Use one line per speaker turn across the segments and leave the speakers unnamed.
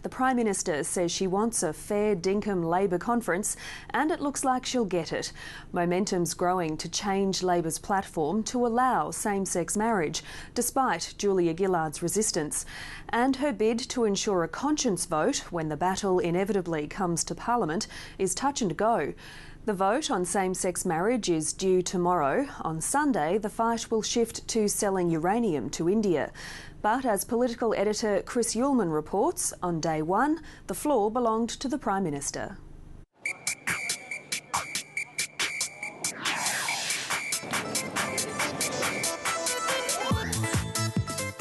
The Prime Minister says she wants a fair dinkum Labor conference, and it looks like she'll get it. Momentum's growing to change Labor's platform to allow same-sex marriage, despite Julia Gillard's resistance, and her bid to ensure a conscience vote when the battle inevitably comes to Parliament is touch and go. The vote on same-sex marriage is due tomorrow. On Sunday, the fight will shift to selling uranium to India. But as political editor Chris Uhlmann reports, on day one, the floor belonged to the Prime Minister.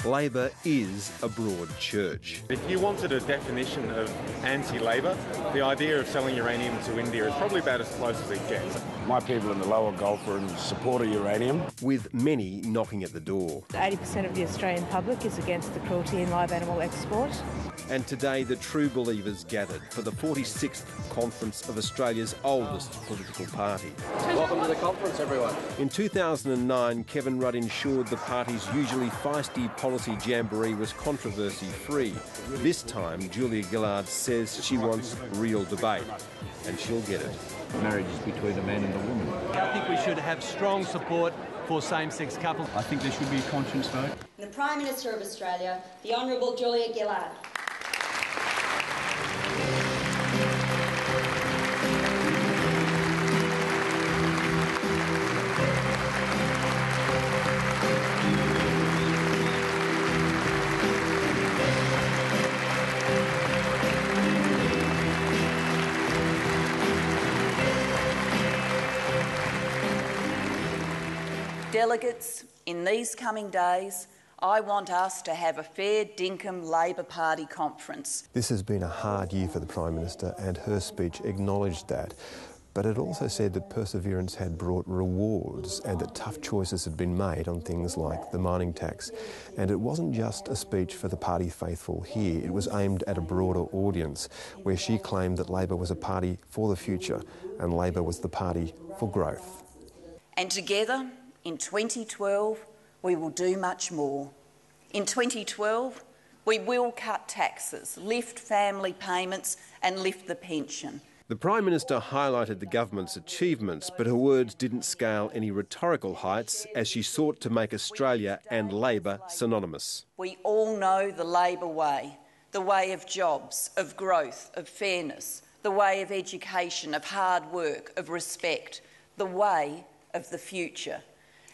Labor is a broad church.
If you wanted a definition of anti-Labor, the idea of selling uranium to India is probably about as close as it gets.
My people in the lower Gulf are in support of uranium.
With many knocking at the door.
80% of the Australian public is against the cruelty in live animal export.
And today the true believers gathered for the 46th conference of Australia's oldest political party.
Welcome to the conference, everyone.
In 2009, Kevin Rudd ensured the party's usually feisty policy jamboree was controversy-free. This time, Julia Gillard says she wants real debate, and she'll get it.
Marriage is between a man and a woman.
I think we should have strong support for same-sex couples.
I think there should be a conscience vote.
The Prime Minister of Australia, the Honourable Julia Gillard.
Delegates, in these coming days, I want us to have a fair dinkum Labor Party conference.
This has been a hard year for the Prime Minister, and her speech acknowledged that. But it also said that perseverance had brought rewards and that tough choices had been made on things like the mining tax. And it wasn't just a speech for the party faithful here. It was aimed at a broader audience, where she claimed that Labor was a party for the future and Labor was the party for growth.
And together, in 2012, we will do much more. In 2012, we will cut taxes, lift family payments and lift the pension.
The Prime Minister highlighted the government's achievements, but her words didn't scale any rhetorical heights as she sought to make Australia and Labor synonymous.
We all know the Labor way, the way of jobs, of growth, of fairness, the way of education, of hard work, of respect, the way of the future.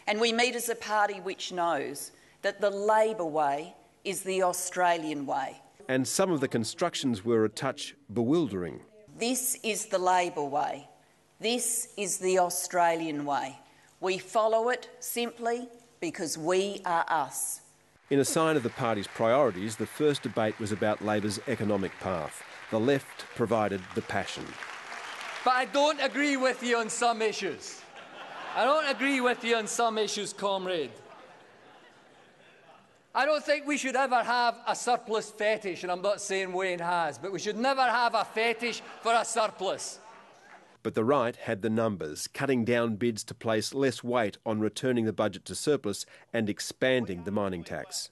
And we meet as a party which knows that the Labor way is the Australian way.
And some of the constructions were a touch bewildering.
This is the Labor way. This is the Australian way. We follow it simply because we are us.
In a sign of the party's priorities, the first debate was about Labor's economic path. The left provided the passion.
But I don't agree with you on some issues. I don't agree with you on some issues, comrade. I don't think we should ever have a surplus fetish, and I'm not saying Wayne has, but we should never have a fetish for a surplus.
But the right had the numbers, cutting down bids to place less weight on returning the budget to surplus and expanding the mining tax.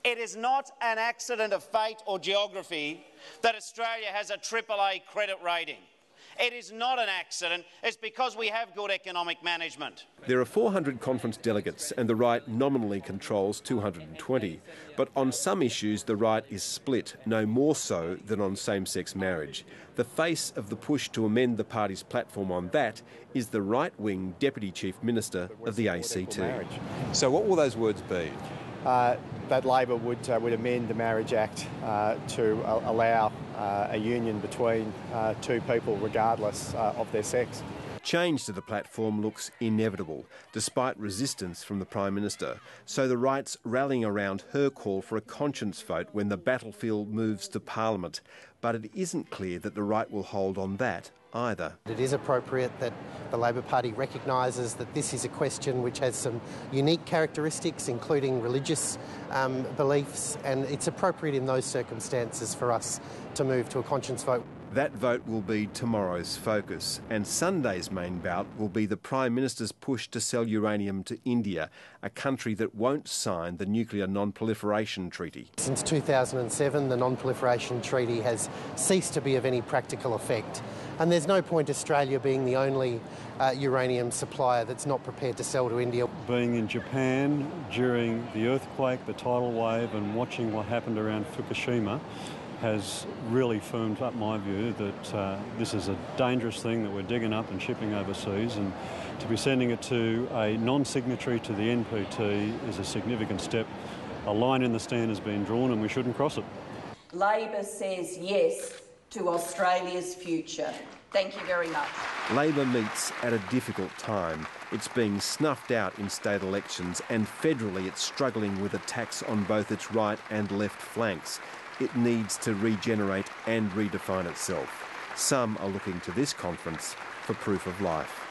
It is not an accident of fate or geography that Australia has a AAA credit rating. It is not an accident. It's because we have good economic management.
There are 400 conference delegates and the right nominally controls 220. But on some issues the right is split, no more so than on same-sex marriage. The face of the push to amend the party's platform on that is the right-wing Deputy Chief Minister of the ACT.
So what will those words be?
That Labor would amend the Marriage Act to allow a union between two people regardless of their sex.
Change to the platform looks inevitable, despite resistance from the Prime Minister. So the right's rallying around her call for a conscience vote when the battlefield moves to Parliament. But it isn't clear that the right will hold on that either.
It is appropriate that the Labor Party recognises that this is a question which has some unique characteristics, including religious beliefs, and it's appropriate in those circumstances for us to move to a conscience vote.
That vote will be tomorrow's focus, and Sunday's main bout will be the Prime Minister's push to sell uranium to India, a country that won't sign the Nuclear Non-Proliferation Treaty.
Since 2007, the Non-Proliferation Treaty has ceased to be of any practical effect, and there's no point Australia being the only uranium supplier that's not prepared to sell to India.
Being in Japan during the earthquake, the tidal wave, and watching what happened around Fukushima has really firmed up my view that this is a dangerous thing that we're digging up and shipping overseas, and to be sending it to a non-signatory to the NPT is a significant step. A line in the sand has been drawn and we shouldn't cross it.
Labor says yes to Australia's future. Thank you very much.
Labor meets at a difficult time. It's being snuffed out in state elections, and federally it's struggling with attacks on both its right and left flanks. It needs to regenerate and redefine itself. Some are looking to this conference for proof of life.